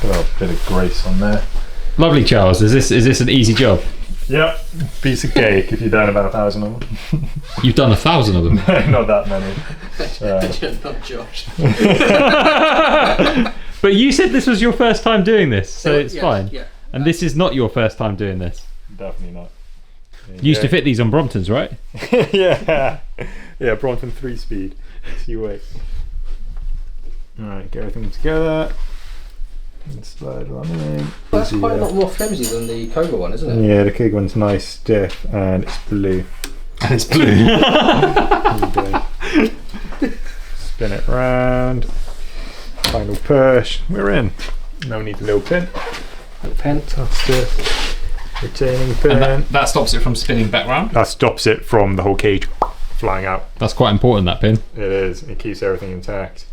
Got a bit of grace on there. Lovely, Charles. Is this an easy job? Yep, piece of cake if you've done about 1,000 of them. You've done 1,000 of them. Not that many. Not Josh. But you said this was your first time doing this, so it's fine. Yeah. And this is not your first time doing this. Definitely not. You used to fit these on Bromptons, right? Yeah, Brompton 3-speed. See you wait. Alright, get everything together. And slide on in. That's quite a lot more flimsy than the Koga one, isn't it? Yeah, the Koga one's nice, stiff, and it's blue. And it's blue. Spin it round. Final push. We're in. Now we need the little pin. Little pin. That's the retaining pin. And that stops it from spinning back round? That stops it from the whole cage flying out. That's quite important, that pin. It is. It keeps everything intact.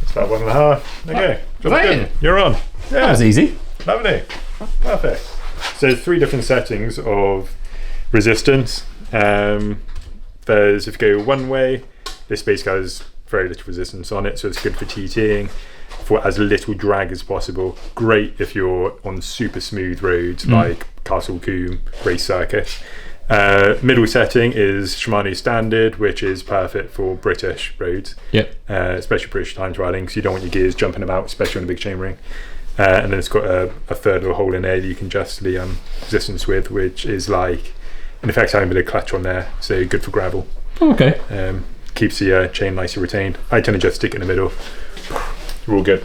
It's about 1.5. Okay. Right. You're on. Yeah. That was easy. Lovely. Perfect. So 3 different settings of resistance. There's, if you go one way, this basically has very little resistance on it, so it's good for TTing for as little drag as possible. Great if you're on super smooth roads like Castle Combe, race circuit. Middle setting is Shimano standard, which is perfect for British roads. Yep. Especially British timed riding, because you don't want your gears jumping about, especially on a big chainring. And then it's got a third of a hole in there that you can adjust the resistance with, which is like, in effect, having a bit of clutch on there, so good for gravel. Okay. Keeps the chain nicely retained. I tend to just stick in the middle. We're all good.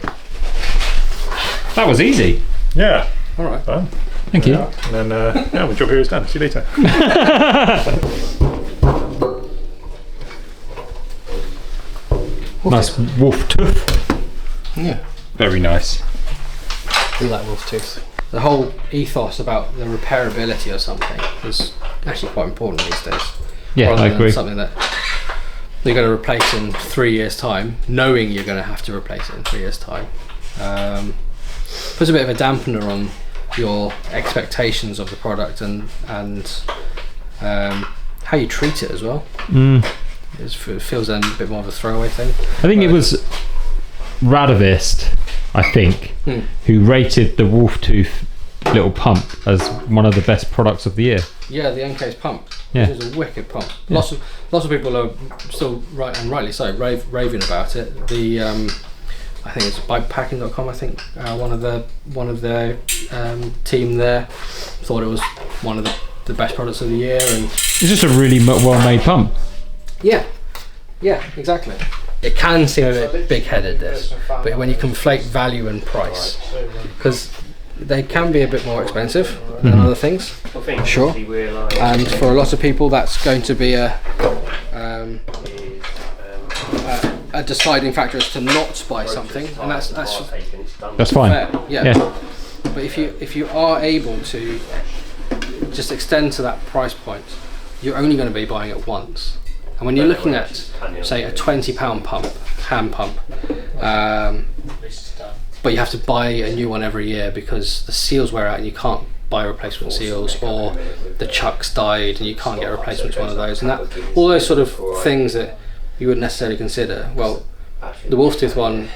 That was easy. Yeah. All right. Fun. Thank you. And then, my job here is done. See you later. Nice wolf tooth. Yeah. Very nice. I like wolf tooth. The whole ethos about the repairability of something is actually quite important these days. Yeah, rather I than agree. something that you're going to replace in 3 years' time, knowing you're going to have to replace it in 3 years' time. Puts a bit of a dampener on your expectations of the product and how you treat it as well. It feels a bit more of a throwaway thing. I think it was Radovist, I think, who rated the wolf tooth little pump as one of the best products of the year. Yeah, the Encase pump, Yeah. which is a wicked pump. Yeah. Lots of people are still rightly so raving about it. The I think it's bikepacking.com. I think one of their team there thought it was one of the best products of the year, and It's just a really well-made pump. yeah, exactly. It can seem a bit big-headed, this, but when you conflate value and price, because they can be a bit more expensive than other things, sure. And for a lot of people, that's going to be a deciding factor as to not buy something, and that's Fine. fair. Yeah. But if you are able to just extend to that price point, you're only going to be buying it once. And when you're looking at, say, a £20 pump, hand pump, but you have to buy a new one every year because the seals wear out and you can't buy replacement seals, or the chucks died and you can't get a replacement to one of those, and that all those sort of things that you wouldn't necessarily consider. Well, the Wolftooth one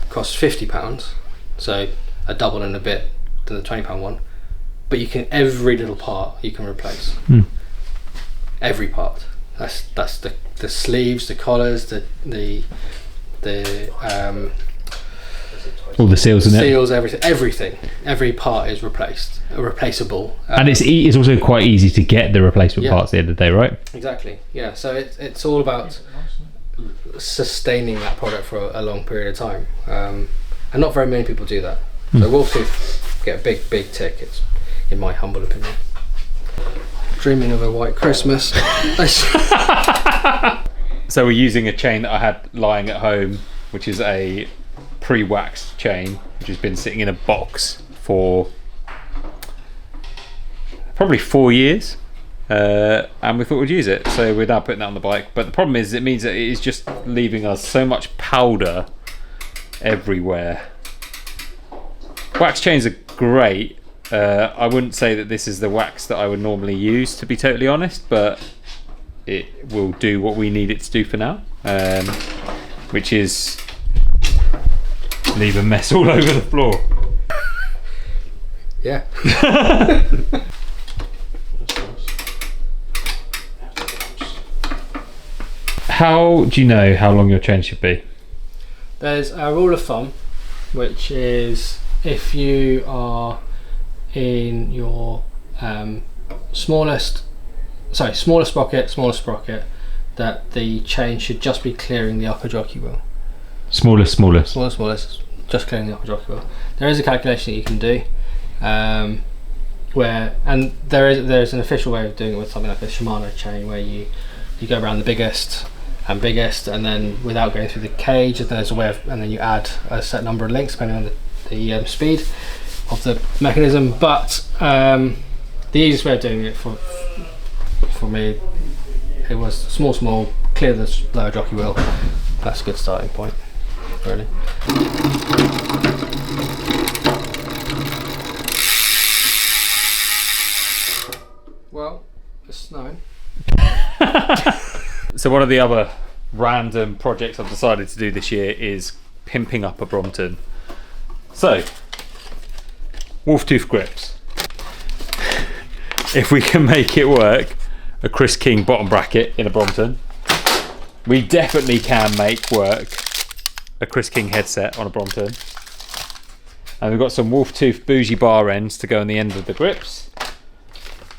costs £50, so a double and a bit than the £20 one, but you can, every little part you can replace. Every part. That's the sleeves, the collars, the all the seals in it. Seals, everything. Every part is replaceable. And it's also quite easy to get the replacement parts at the end of the day, right? Exactly. Yeah. So it's all about sustaining that product for a long period of time, and not very many people do that. So Wolftooth get a big tick. It's in my humble opinion. Dreaming of a white Christmas. So we're using a chain that I had lying at home, which is a pre-waxed chain, which has been sitting in a box for probably 4 years, and we thought we'd use it, so we're now putting that on the bike. But the problem is, it means that it is just leaving us so much powder everywhere. Wax chains are great. I wouldn't say that this is the wax that I would normally use, to be totally honest, but it will do what we need it to do for now, which is leave a mess all over the floor. Yeah. How do you know how long your chain should be? There's a rule of thumb, which is if you are in your smallest sprocket, that the chain should just be clearing the upper jockey wheel. Smallest. Just clearing the upper jockey wheel. There is a calculation that you can do, and there's an official way of doing it with something like a Shimano chain, where you go around the biggest, and then without going through the cage, there's a way of, and then you add a set number of links depending on the speed of the mechanism. But the easiest way of doing it for me, it was small, clear the lower jockey wheel. That's a good starting point, really. Well, it's snowing. So one of the other random projects I've decided to do this year is pimping up a Brompton. So, wolf tooth grips. If we can make it work, a Chris King bottom bracket in a Brompton, we definitely can make work a Chris King headset on a Brompton. And we've got some wolf tooth bougie bar ends to go on the end of the grips.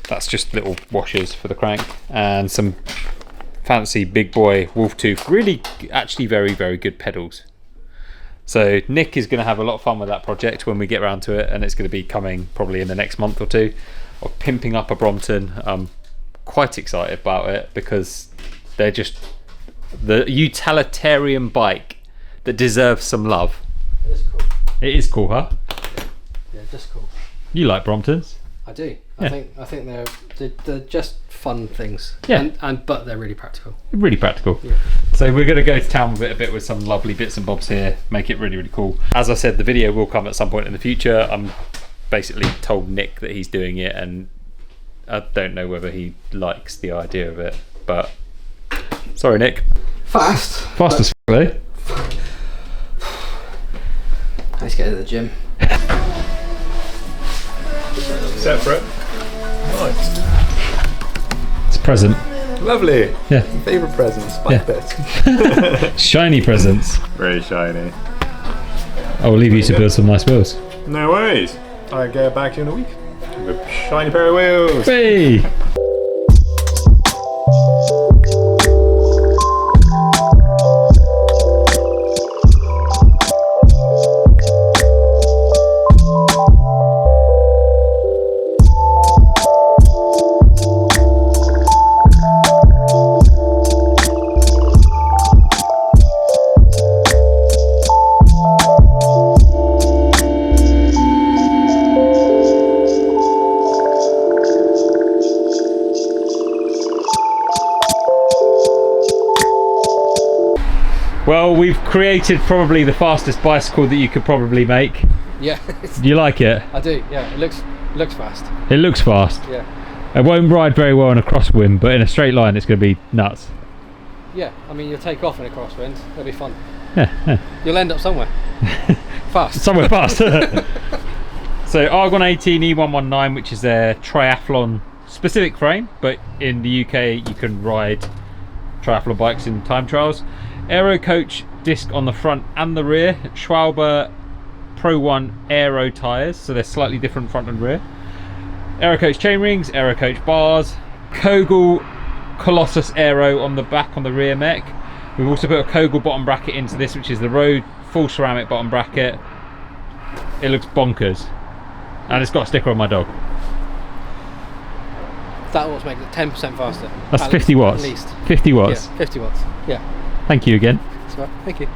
That's just little washers for the crank, and some fancy big boy wolf tooth, really actually very, very good pedals. So Nick is going to have a lot of fun with that project when we get around to it, and it's going to be coming probably in the next month or two, of pimping up a Brompton. I'm quite excited about it because they're just the utilitarian bike that deserves some love. It is cool. It is cool, huh? Yeah, just cool. You like Bromptons? I do. Yeah. I think they're just fun things. Yeah. But they're really practical. Really practical. Yeah. So we're going to go to town with it a bit with some lovely bits and bobs here, make it really, really cool. As I said, the video will come at some point in the future. I'm basically told Nick that he's doing it, and I don't know whether he likes the idea of it, but sorry, Nick. Fast As f***, though. Let's get to the gym. Separate. Nice. It's a present. Lovely. Yeah. Favourite presents. Bike bits. Shiny presents. Very shiny. I will leave you to build some nice wheels. No worries. I'll get back to you in a week with a shiny pair of wheels. Hey! Well, we've created probably the fastest bicycle that you could probably make. Yeah. Do you like it? I do. Yeah. It looks fast. It looks fast. Yeah. It won't ride very well in a crosswind, but in a straight line it's going to be nuts. Yeah. I mean, you'll take off in a crosswind. It'll be fun. Yeah. You'll end up somewhere. Fast. Somewhere fast. So Argon 18 E119, which is their triathlon specific frame, but in the UK you can ride triathlon bikes in time trials. Aerocoach disc on the front and the rear. Schwalbe Pro 1 Aero tyres, so they're slightly different front and rear. Aerocoach chainrings, Aerocoach bars, Kogel Colossus Aero on the back on the rear mech. We've also put a Kogel bottom bracket into this, which is the road full ceramic bottom bracket. It looks bonkers, and it's got a sticker on my dog. That was making it 10% faster. That's 50 watts. At least. 50 watts. Yeah, 50 watts. Yeah. Thank you again. That's right. Thank you.